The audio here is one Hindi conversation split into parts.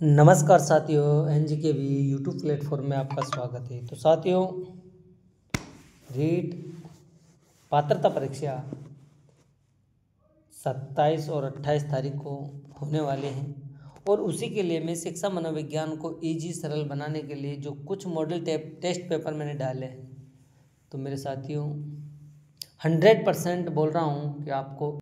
नमस्कार साथियों, NGKV यूट्यूब प्लेटफॉर्म में आपका स्वागत है। तो साथियों, रीट पात्रता परीक्षा 27 और 28 तारीख को होने वाले हैं और उसी के लिए मैं शिक्षा मनोविज्ञान को इजी सरल बनाने के लिए जो कुछ मॉडल टेस्ट पेपर मैंने डाले हैं, तो मेरे साथियों 100% बोल रहा हूँ कि आपको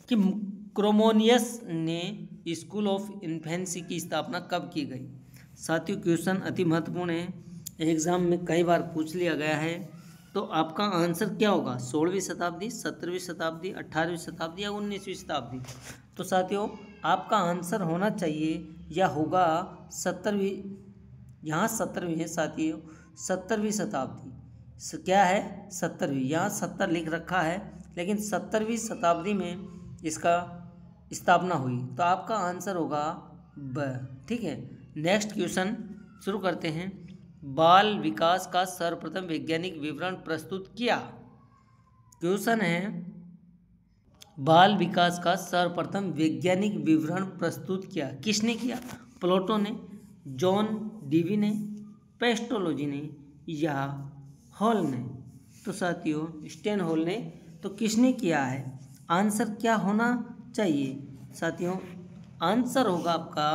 कि क्रोमोनियस ने स्कूल ऑफ इन्फेंसी की स्थापना कब की गई। साथियों, क्वेश्चन अति महत्वपूर्ण है, एग्जाम में कई बार पूछ लिया गया है। तो आपका आंसर क्या होगा? 16वीं शताब्दी, 17वीं शताब्दी, 18वीं शताब्दी या 19वीं शताब्दी। तो साथियों, आपका आंसर होना चाहिए या होगा 17वीं। यहाँ 17वीं है साथियों, 17वीं शताब्दी। क्या है? 17वीं। यहाँ 70 लिख रखा है, लेकिन 17वीं शताब्दी में इसका स्थापना हुई। तो आपका आंसर होगा ब। ठीक है, नेक्स्ट क्वेश्चन शुरू करते हैं। बाल विकास का सर्वप्रथम वैज्ञानिक विवरण प्रस्तुत किया। क्वेश्चन है, बाल विकास का सर्वप्रथम वैज्ञानिक विवरण प्रस्तुत किया। किसने किया? प्लेटो ने, जॉन डीवी ने, पेस्टोलॉजी ने या हॉल ने। तो साथियों, स्टेन हॉल ने। तो किसने किया है? आंसर क्या होना चाहिए साथियों? आंसर होगा आपका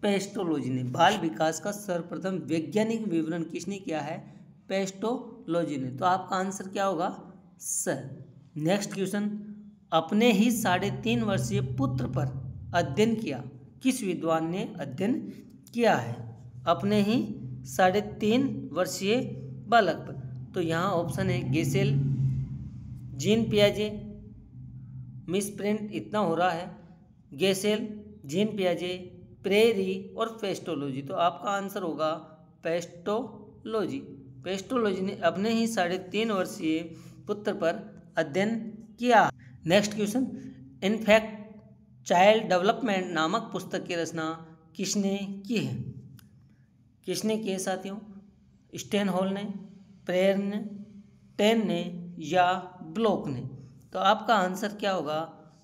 पेस्टोलॉजी ने। बाल विकास का सर्वप्रथम वैज्ञानिक विवरण किसने किया है? पेस्टोलॉजी ने। तो आपका आंसर क्या होगा? स। नेक्स्ट क्वेश्चन, अपने ही 3.5 वर्षीय पुत्र पर अध्ययन किया। किस विद्वान ने अध्ययन किया है अपने ही 3.5 वर्षीय बालक पर? तो यहाँ ऑप्शन है गेसेल, जीन पियाजे, मिस प्रिंट इतना हो रहा है, गेसेल, जीन पियाजे, प्रेरी और पेस्टोलॉजी। तो आपका आंसर होगा पेस्टोलॉजी। पेस्टोलॉजी ने अपने ही 3.5 वर्षीय पुत्र पर अध्ययन किया। Next question, in fact child development नामक पुस्तक की रचना किसने की है? किसने की है साथियों? स्टेन हॉल ने, प्रेयर ने, टेन ने या ब्लॉक ने। तो आपका आंसर क्या होगा?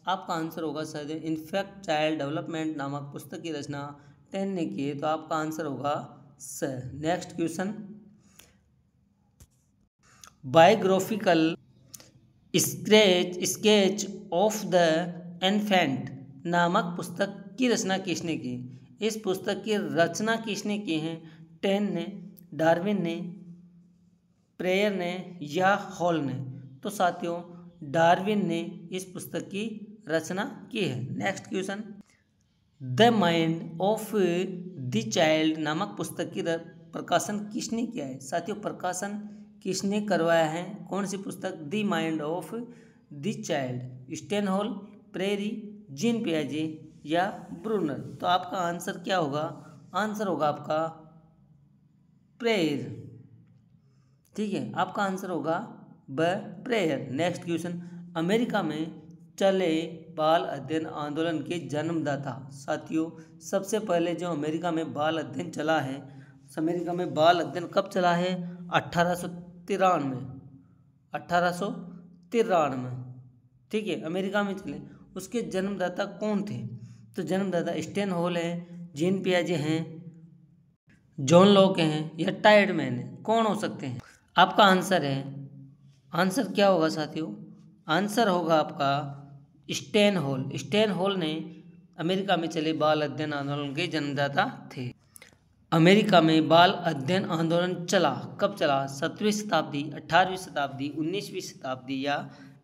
आपका आंसर होगा सर, इनफैक्ट चाइल्ड डेवलपमेंट नामक पुस्तक की रचना टेन ने की है। तो आपका आंसर होगा sir. Next question, biographical sketch of the infant नामक पुस्तक की रचना किसने की? इस पुस्तक की रचना किसने की है? टेन ने, डार्विन ने, प्रेयर ने या हॉल ने। तो साथियों, डार्विन ने इस पुस्तक की रचना की है। Next question, the mind of the child नामक पुस्तक की प्रकाशन किसने किया है? साथियों, प्रकाशन किसने करवाया है? कौन सी पुस्तक? The mind of the child. Stan Hall, प्रेरी, जीन पियाजे या ब्रूनर। तो आपका आंसर क्या होगा? आंसर होगा आपका प्रेयर। ठीक है, आपका आंसर होगा ब, प्रेयर। नेक्स्ट क्वेश्चन, अमेरिका में चले बाल अध्ययन आंदोलन के जन्मदाता। साथियों, सबसे पहले जो अमेरिका में बाल अध्ययन चला है, अमेरिका में बाल अध्ययन कब चला है? 1893। 1893। ठीक है, अमेरिका में चले। उसके जन्मदाता कौन थे? तो जन्मदाता स्टेन हॉल है, जीन पियाजे हैं, जॉन लॉक हैं या टायर्डमैन है। कौन हो सकते हैं? आपका आंसर है, आंसर क्या होगा साथियों? आंसर होगा आपका स्टेन हॉल। स्टेन हॉल ने अमेरिका में चले बाल अध्ययन आंदोलन के जन्मदाता थे। अमेरिका में बाल अध्ययन आंदोलन चला, कब चला? 17वीं शताब्दी, 18वीं शताब्दी, 19वीं शताब्दी या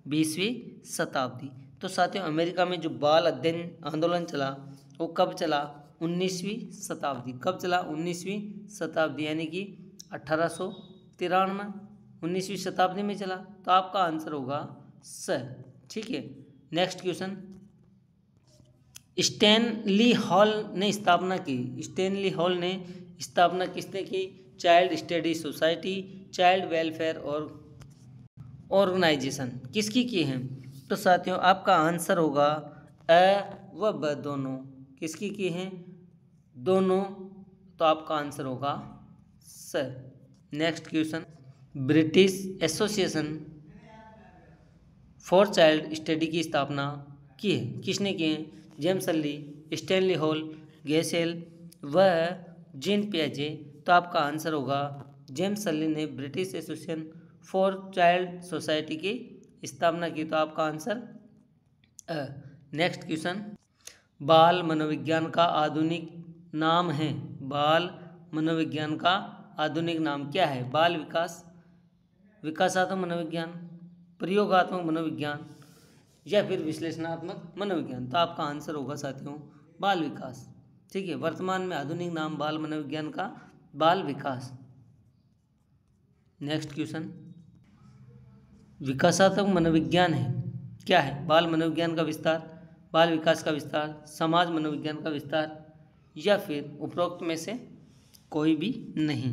20वीं शताब्दी? तो साथियों अमेरिका में जो बाल अध्ययन आंदोलन चला वो कब चला? 19वीं शताब्दी। कब चला? 19वीं शताब्दी, यानी कि 1893, 19वीं शताब्दी में चला। तो आपका आंसर होगा स। ठीक है, नेक्स्ट क्वेश्चन। स्टैनली हॉल ने स्थापना की। स्टैनली हॉल ने स्थापना किसने की? Child study society, child welfare और ऑर्गेनाइजेशन, किसकी की है? तो साथियों आपका आंसर होगा अ व ब दोनों। किसकी की हैं? दोनों। तो आपका आंसर होगा स। Next question. British association for child study की स्थापना की है, किसने की है? जेम्स हली, स्टैनली हॉल, गैसेल व जीन पियाजे। तो आपका आंसर होगा जेम्स हली ने British association for child society की स्थापना की। तो आपका आंसर नेक्स्ट क्वेश्चन। बाल मनोविज्ञान का आधुनिक नाम है। बाल मनोविज्ञान का आधुनिक नाम क्या है? बाल विकास, विकासात्मक मनोविज्ञान, प्रयोगात्मक मनोविज्ञान या फिर विश्लेषणात्मक मनोविज्ञान? तो आपका आंसर होगा साथियों बाल विकास। ठीक है, वर्तमान में आधुनिक नाम बाल मनोविज्ञान का बाल विकास। Next question. विकासात्मक मनोविज्ञान है क्या है? बाल मनोविज्ञान का विस्तार, बाल विकास का विस्तार, समाज मनोविज्ञान का विस्तार या फिर उपरोक्त में से कोई भी नहीं?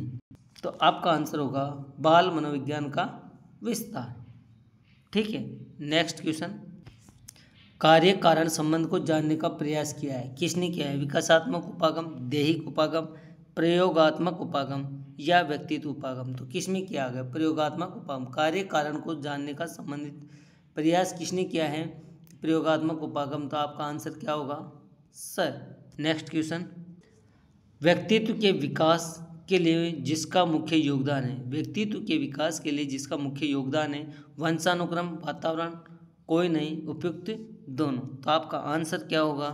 तो आपका आंसर होगा बाल मनोविज्ञान का विस्तार। ठीक है, नेक्स्ट क्वेश्चन। कार्य कारण संबंध को जानने का प्रयास किया है, किसने किया है? विकासात्मक उपागम, दैहिक उपागम, प्रयोगात्मक उपागम या व्यक्तित्व उपागम? तो किसमें किया गया? प्रयोगात्मक उपागम। कार्य कारण को जानने का संबंधित प्रयास किसने किया है? प्रयोगात्मक उपागम। तो आपका आंसर क्या होगा? सर। Next question. व्यक्तित्व के विकास के लिए जिसका मुख्य योगदान है, व्यक्तित्व के विकास के लिए जिसका मुख्य योगदान है, वंशानुक्रम, वातावरण, कोई नहीं, उपयुक्त, दोनों? तो आपका आंसर क्या होगा?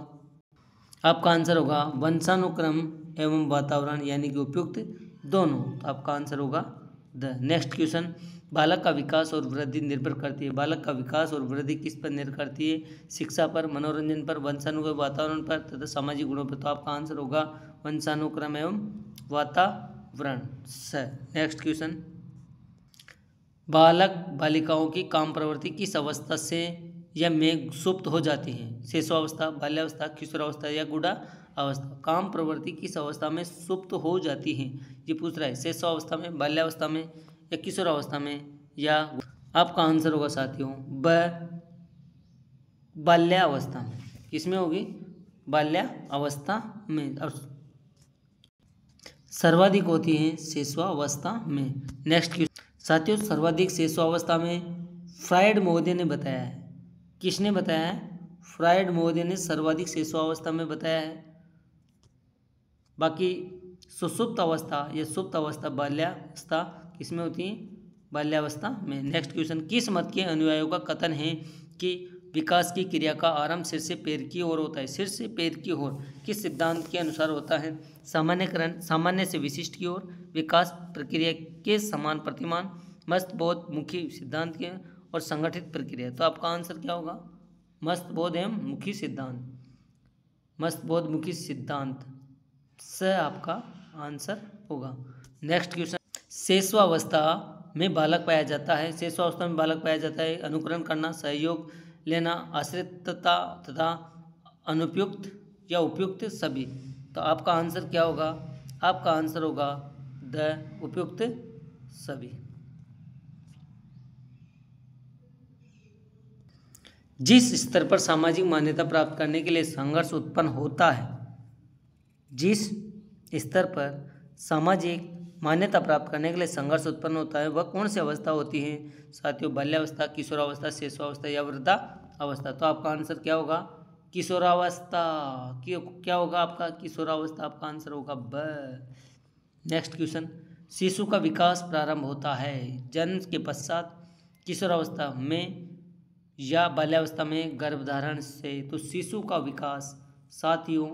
आपका आंसर होगा वंशानुक्रम एवं वातावरण, यानी कि उपयुक्त दोनों। तो आपका आंसर होगा द। Next question. बालक का विकास और वृद्धि निर्भर करती है। बालक का विकास और वृद्धि किस पर निर्भर करती है? शिक्षा पर, मनोरंजन पर, वंशानुक्रम, वातावरण पर तथा सामाजिक गुणों पर? तो आपका आंसर होगा वंशानुक्रम एवं वातावरण। सर। Next question. बालक बालिकाओं की काम प्रवृत्ति किस अवस्था से या में सुप्त हो जाती हैं? शिशुअवस्था, बाल्यावस्था, किशोरावस्था या गुड़ा अवस्था? काम प्रवृत्ति किस अवस्था में सुप्त हो जाती हैं? ये पूछ रहा है, शिशुअवस्था में, बाल्यावस्था में या किशोरावस्था में या? आपका आंसर होगा साथियों बाल्यावस्था में। किसमें होगी? बाल्यावस्था में। अब सर्वाधिक होती हैं शिशुअवस्था में। Next question. साथियों सर्वाधिक शिशुअवस्था में फ्रायड महोदय ने बताया है, किसने बताया है? फ्रायड महोदय ने सर्वाधिक शिशुअवस्था में बताया है। बाकी सुषुप्त अवस्था या सुप्त अवस्था, बाल्यावस्था किसमें होती है? बाल्यावस्था में। Next question. किस मत के अनुयायियों का कथन है कि विकास की क्रिया का आरंभ सिर से पैर की ओर होता है? सिर से पैर की ओर किस सिद्धांत के अनुसार होता है? सामान्यकरण, सामान्य से विशिष्ट की ओर, विकास प्रक्रिया के समान प्रतिमान, मस्तबोध मुखी सिद्धांत के और संगठित प्रक्रिया? तो आपका आंसर क्या होगा? मस्तबोध एवं मुखी सिद्धांत, मस्तबोध मुखी सिद्धांत से आपका आंसर होगा। Next question. शेषवावस्था में बालक पाया जाता है, शेषवावस्था में बालक पाया जाता है अनुकरण करना, सहयोग लेना, आश्रितता तथा अनुपयुक्त या उपयुक्त सभी? तो आपका आंसर क्या होगा? आपका आंसर होगा द उपयुक्त सभी। जिस स्तर पर सामाजिक मान्यता प्राप्त करने के लिए संघर्ष उत्पन्न होता है, जिस स्तर पर सामाजिक मान्यता प्राप्त करने के लिए संघर्ष उत्पन्न होता है वह कौन सी अवस्था होती है? साथियों बाल्यावस्था, किशोरावस्था, शिशुअवस्था या वृद्धा अवस्था? तो आपका आंसर क्या होगा? किशोरावस्था। क्या होगा आपका? किशोरावस्था। आपका आंसर होगा ब। Next question. शिशु का विकास प्रारंभ होता है जन्म के पश्चात, किशोरावस्था में या बाल्यावस्था में गर्भधारण से? तो शिशु का विकास साथियों,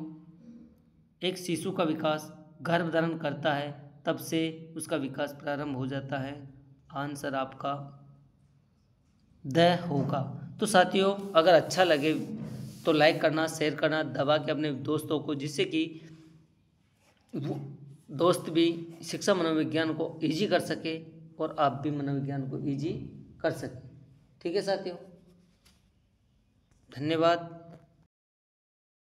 एक शिशु का विकास गर्भ धारण करता है तब से उसका विकास प्रारंभ हो जाता है। आंसर आपका द होगा। तो साथियों, अगर अच्छा लगे तो लाइक करना, शेयर करना दबा के अपने दोस्तों को, जिससे कि वो दोस्त भी शिक्षा मनोविज्ञान को इजी कर सके और आप भी मनोविज्ञान को इजी कर सकें। ठीक है साथियों, धन्यवाद।